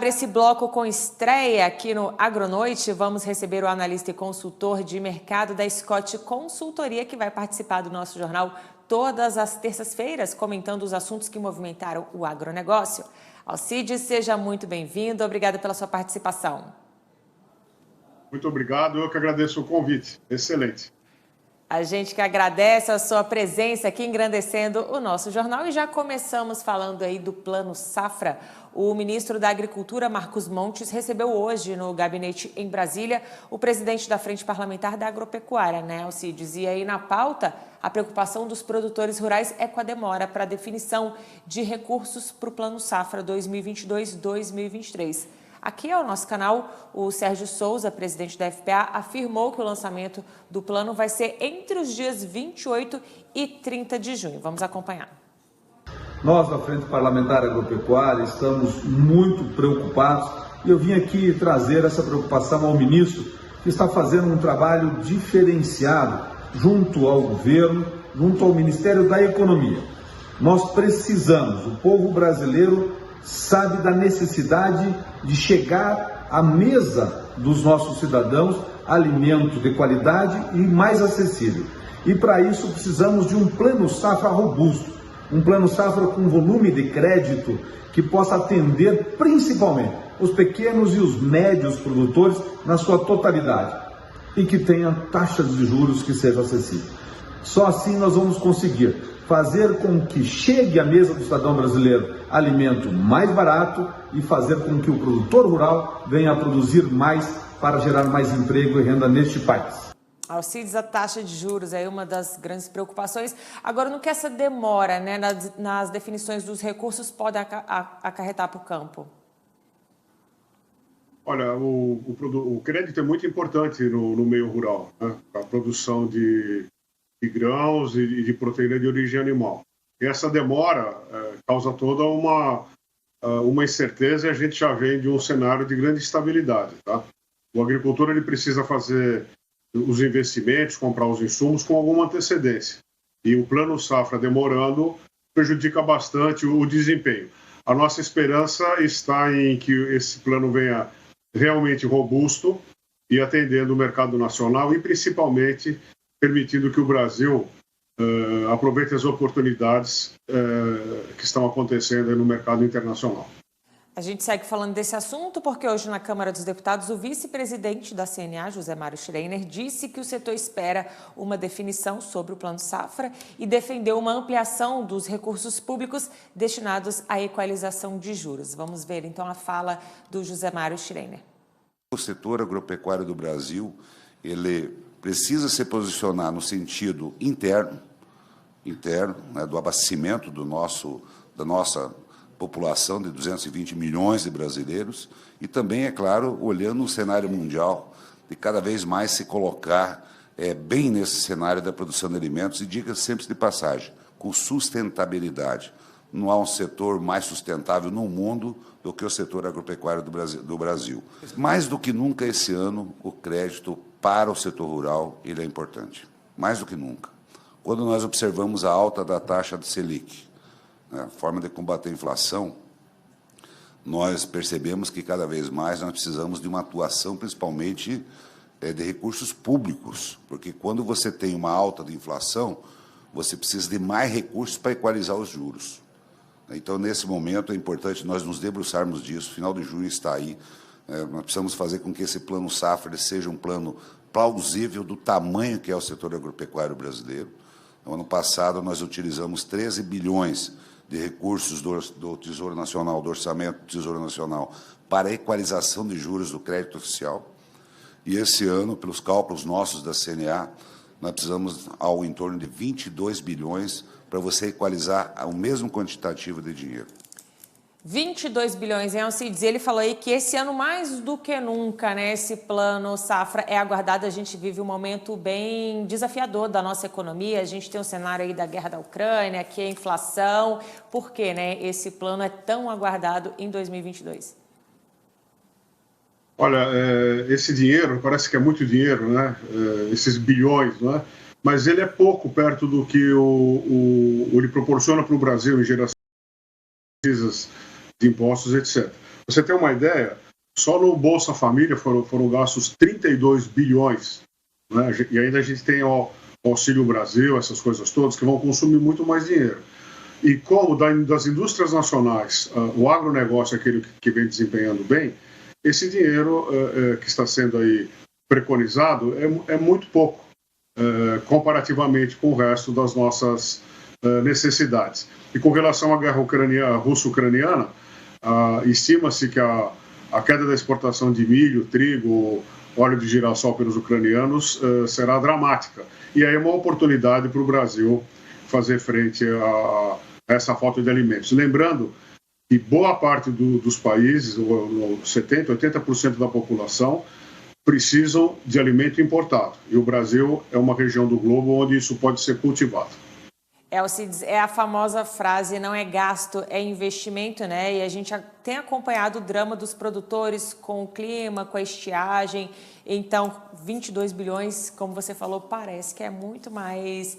abre esse bloco com estreia aqui no Agronoite. Vamos receber o analista e consultor de mercado da Scott Consultoria, que vai participar do nosso jornal todas as terças-feiras, comentando os assuntos que movimentaram o agronegócio. Alcides, seja muito bem-vindo. Obrigada pela sua participação. Muito obrigado. Eu que agradeço o convite. Excelente. A gente que agradece a sua presença aqui, engrandecendo o nosso jornal. E já começamos falando aí do Plano Safra. O ministro da Agricultura, Marcos Montes, recebeu hoje no gabinete em Brasília o presidente da Frente Parlamentar da Agropecuária, né, Alcides? E aí na pauta, a preocupação dos produtores rurais é com a demora para a definição de recursos para o Plano Safra 2022-2023. Aqui ao nosso canal, o Sérgio Souza, presidente da FPA, afirmou que o lançamento do plano vai ser entre os dias 28 e 30 de junho. Vamos acompanhar. Nós, da Frente Parlamentar Agropecuária, estamos muito preocupados e eu vim aqui trazer essa preocupação ao ministro, que está fazendo um trabalho diferenciado junto ao governo, junto ao Ministério da Economia. Nós precisamos, o povo brasileiro sabe da necessidade de chegar à mesa dos nossos cidadãos alimento de qualidade e mais acessível. E para isso precisamos de um plano safra robusto, um plano safra com volume de crédito que possa atender principalmente os pequenos e os médios produtores na sua totalidade e que tenha taxas de juros que sejam acessíveis. Só assim nós vamos conseguir fazer com que chegue à mesa do cidadão brasileiro alimento mais barato e fazer com que o produtor rural venha a produzir mais para gerar mais emprego e renda neste país. Alcides, a taxa de juros é uma das grandes preocupações. Agora, no que essa demora, né, nas definições dos recursos pode acarretar para o campo? Olha, o crédito é muito importante no meio rural, né, para a produção de grãos e de proteína de origem animal. E essa demora causa toda uma incerteza e a gente já vem de um cenário de grande estabilidade. Tá? O agricultor ele precisa fazer os investimentos, comprar os insumos com alguma antecedência. E o plano safra demorando prejudica bastante o desempenho. A nossa esperança está em que esse plano venha realmente robusto e atendendo o mercado nacional e principalmente permitindo que o Brasil aproveite as oportunidades que estão acontecendo no mercado internacional. A gente segue falando desse assunto porque hoje na Câmara dos Deputados o vice-presidente da CNA, José Mário Schreiner, disse que o setor espera uma definição sobre o Plano Safra e defendeu uma ampliação dos recursos públicos destinados à equalização de juros. Vamos ver então a fala do José Mário Schreiner. O setor agropecuário do Brasil, ele precisa se posicionar no sentido interno, né, do abastecimento da nossa população de 220 milhões de brasileiros e também, é claro, olhando o cenário mundial de cada vez mais se colocar bem nesse cenário da produção de alimentos e, diga sempre de passagem, com sustentabilidade. Não há um setor mais sustentável no mundo do que o setor agropecuário do Brasil. Mais do que nunca esse ano, o crédito para o setor rural ele é importante, mais do que nunca. Quando nós observamos a alta da taxa de Selic, né, a forma de combater a inflação, nós percebemos que cada vez mais nós precisamos de uma atuação, principalmente de recursos públicos, porque quando você tem uma alta de inflação, você precisa de mais recursos para equalizar os juros. Então, nesse momento, é importante nós nos debruçarmos disso. O final de junho está aí. Nós precisamos fazer com que esse plano safra seja um plano plausível do tamanho que é o setor agropecuário brasileiro. No ano passado, nós utilizamos 13 bilhões de recursos do Tesouro Nacional, do orçamento do Tesouro Nacional, para a equalização de juros do crédito oficial. E esse ano, pelos cálculos nossos da CNA, nós precisamos ao em torno de 22 bilhões para você equalizar o mesmo quantitativo de dinheiro. 22 bilhões, hein, Alcides? Ele falou aí que esse ano, mais do que nunca, né, esse plano safra é aguardado. A gente vive um momento bem desafiador da nossa economia. A gente tem um cenário aí da guerra da Ucrânia, que é a inflação. Por que, né, esse plano é tão aguardado em 2022? Olha, esse dinheiro, parece que é muito dinheiro, né? Esses bilhões, né? Mas ele é pouco perto do que ele proporciona para o Brasil em geração de impostos, etc. Você tem uma ideia? Só no Bolsa Família foram gastos 32 bilhões, né? E ainda a gente tem o Auxílio Brasil, essas coisas todas, que vão consumir muito mais dinheiro. E como das indústrias nacionais, o agronegócio é aquele que vem desempenhando bem, esse dinheiro que está sendo aí preconizado é muito pouco, comparativamente com o resto das nossas necessidades. E com relação à guerra russo-ucraniana, estima-se que a queda da exportação de milho, trigo, óleo de girassol pelos ucranianos será dramática. E aí é uma oportunidade para o Brasil fazer frente a essa falta de alimentos. Lembrando que boa parte dos países, 70%, 80% da população, precisam de alimento importado. E o Brasil é uma região do globo onde isso pode ser cultivado. Alcides, é a famosa frase, não é gasto, é investimento, né? E a gente tem acompanhado o drama dos produtores com o clima, com a estiagem. Então, 22 bilhões, como você falou, parece que é muito mais...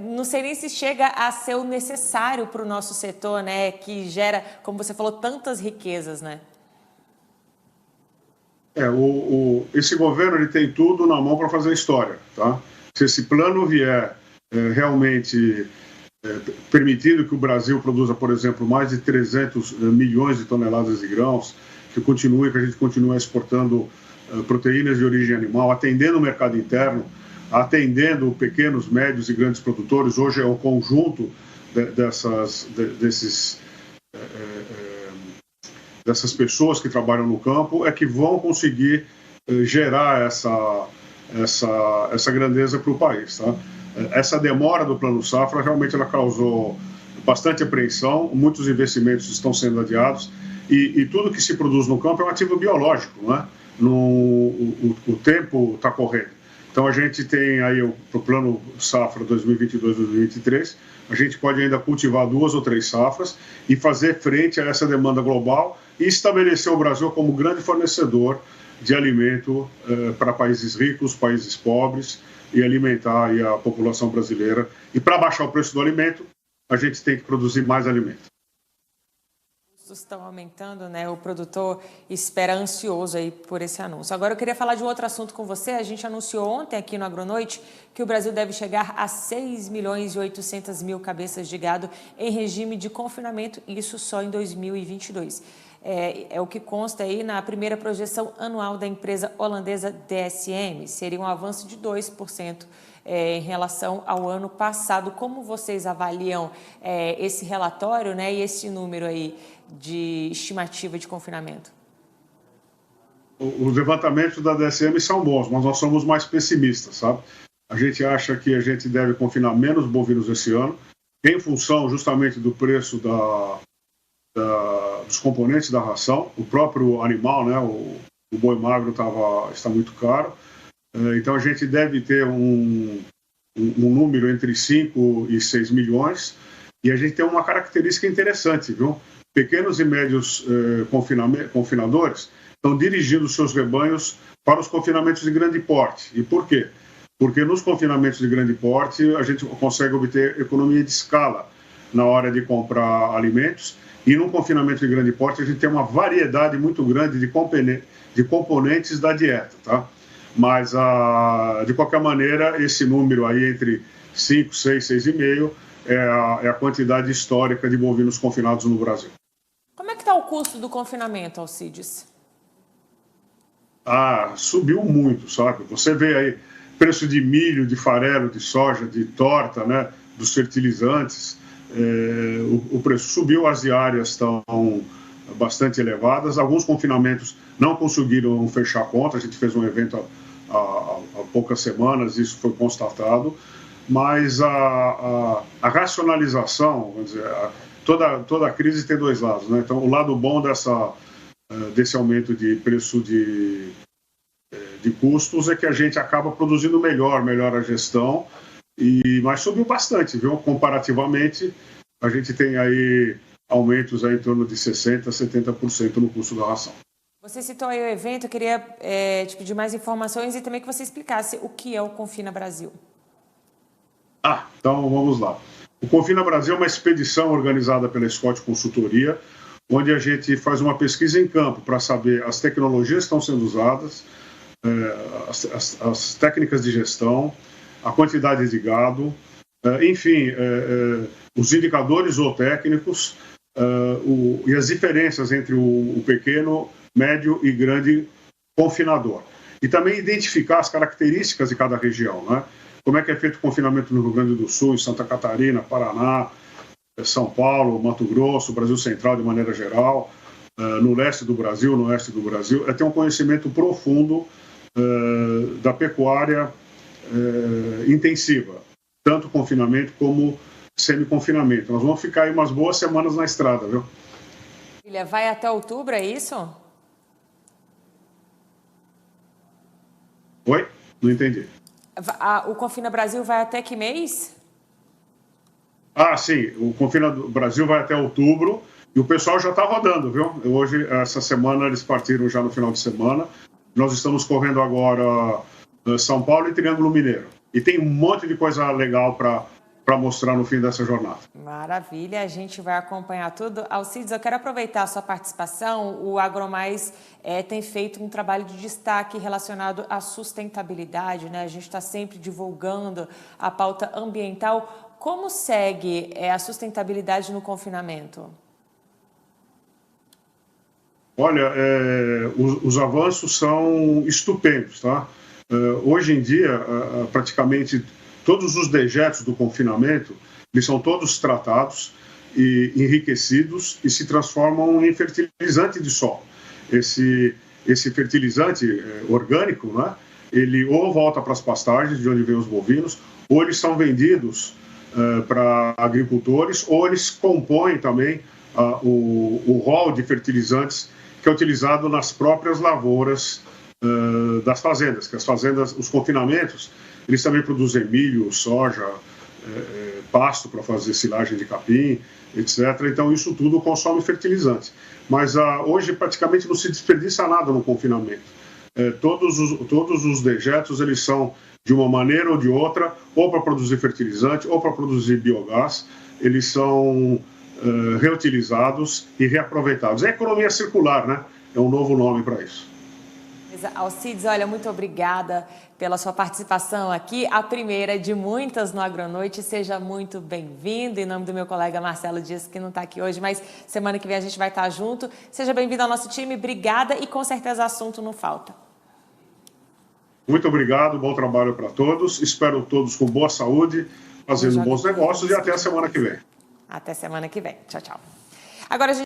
não sei nem se chega a ser o necessário para o nosso setor, né? Que gera, como você falou, tantas riquezas, né? Esse governo ele tem tudo na mão para fazer história, tá? Se esse plano vier realmente permitindo que o Brasil produza, por exemplo, mais de 300 milhões de toneladas de grãos, que a gente continue exportando proteínas de origem animal, atendendo o mercado interno, atendendo pequenos, médios e grandes produtores. Hoje é o conjunto dessas pessoas que trabalham no campo que vão conseguir gerar essa grandeza para o país, tá? Essa demora do Plano Safra realmente ela causou bastante apreensão, muitos investimentos estão sendo adiados e tudo que se produz no campo é um ativo biológico, né? O tempo está correndo. Então a gente tem aí o Plano Safra 2022-2023, a gente pode ainda cultivar 2 ou 3 safras e fazer frente a essa demanda global e estabelecer o Brasil como grande fornecedor de alimento para países ricos, países pobres, e alimentar aí a população brasileira. E para baixar o preço do alimento, a gente tem que produzir mais alimento. Os custos estão aumentando, né? O produtor espera ansioso aí por esse anúncio. Agora eu queria falar de um outro assunto com você. A gente anunciou ontem aqui no Agronoite que o Brasil deve chegar a 6.800.000 cabeças de gado em regime de confinamento, isso só em 2022. É o que consta aí na primeira projeção anual da empresa holandesa DSM. Seria um avanço de 2% em relação ao ano passado. Como vocês avaliam esse relatório, né, e esse número aí de estimativa de confinamento? Os levantamentos da DSM são bons, mas nós somos mais pessimistas, sabe? A gente acha que a gente deve confinar menos bovinos esse ano, em função justamente do preço dos componentes da ração. O próprio animal, né, o boi magro está muito caro. Então a gente deve ter um número entre 5 e 6 milhões. E a gente tem uma característica interessante, viu? Pequenos e médios confinadores estão dirigindo seus rebanhos para os confinamentos de grande porte. E por quê? Porque nos confinamentos de grande porte a gente consegue obter economia de escala na hora de comprar alimentos. E num confinamento de grande porte a gente tem uma variedade muito grande de componentes da dieta, tá? Mas, de qualquer maneira, esse número aí entre 5, 6, 6,5 é a quantidade histórica de bovinos confinados no Brasil. Como é que está o custo do confinamento, Alcides? Subiu muito, sabe? Você vê aí preço de milho, de farelo, de soja, de torta, né? Dos fertilizantes. O preço subiu, as diárias estão bastante elevadas. Alguns confinamentos não conseguiram fechar a conta. A gente fez um evento há poucas semanas, isso foi constatado. Mas a racionalização, vamos dizer, toda a crise tem dois lados, né? Então, o lado bom desse aumento de preço de custos é que a gente acaba produzindo melhor a gestão. Mas subiu bastante, viu? Comparativamente, a gente tem aí aumentos aí em torno de 60%, 70% no custo da ração. Você citou aí o evento, eu queria te pedir mais informações e também que você explicasse o que é o Confina Brasil. Então vamos lá. O Confina Brasil é uma expedição organizada pela Scott Consultoria. onde a gente faz uma pesquisa em campo para saber as tecnologias que estão sendo usadas, as técnicas de gestão, a quantidade de gado, enfim, os indicadores zootécnicos e as diferenças entre o pequeno, médio e grande confinador. E também identificar as características de cada região, né? Como é que é feito o confinamento no Rio Grande do Sul, em Santa Catarina, Paraná, São Paulo, Mato Grosso, Brasil Central de maneira geral, no leste do Brasil, no oeste do Brasil, é ter um conhecimento profundo da pecuária intensiva, tanto confinamento como semi-confinamento. Nós vamos ficar aí umas boas semanas na estrada, viu? Vai até outubro, é isso? Oi? Não entendi. O Confina Brasil vai até que mês? Ah, sim. O Confina Brasil vai até outubro e o pessoal já está rodando, viu? Hoje, essa semana, eles partiram já no final de semana. Nós estamos correndo agora São Paulo e Triângulo Mineiro. E tem um monte de coisa legal para mostrar no fim dessa jornada. Maravilha, a gente vai acompanhar tudo. Alcides, eu quero aproveitar a sua participação. O AgroMais tem feito um trabalho de destaque relacionado à sustentabilidade, né? A gente está sempre divulgando a pauta ambiental. Como segue a sustentabilidade no confinamento? Olha, os avanços são estupendos, tá? Hoje em dia, praticamente todos os dejetos do confinamento, eles são todos tratados e enriquecidos e se transformam em fertilizante de solo. Esse fertilizante orgânico, né, ele ou volta para as pastagens, de onde vêm os bovinos, ou eles são vendidos para agricultores, ou eles compõem também o rol de fertilizantes que é utilizado nas próprias lavouras das fazendas, que as fazendas, os confinamentos, eles também produzem milho, soja, pasto para fazer silagem de capim, etc. Então, isso tudo consome fertilizante. Mas hoje, praticamente, não se desperdiça nada no confinamento. Todos os dejetos, eles são, de uma maneira ou de outra, ou para produzir fertilizante, ou para produzir biogás, eles são reutilizados e reaproveitados. É economia circular, né? É um novo nome para isso. Alcides, olha, muito obrigada pela sua participação aqui, a primeira de muitas no Agronoite. Seja muito bem-vindo, em nome do meu colega Marcelo Dias, que não está aqui hoje, mas semana que vem a gente vai estar junto. Seja bem-vindo ao nosso time, obrigada e com certeza assunto não falta. Muito obrigado, bom trabalho para todos, espero todos com boa saúde, fazendo bons negócios e até a semana que vem. Até semana que vem, tchau, tchau. Agora a gente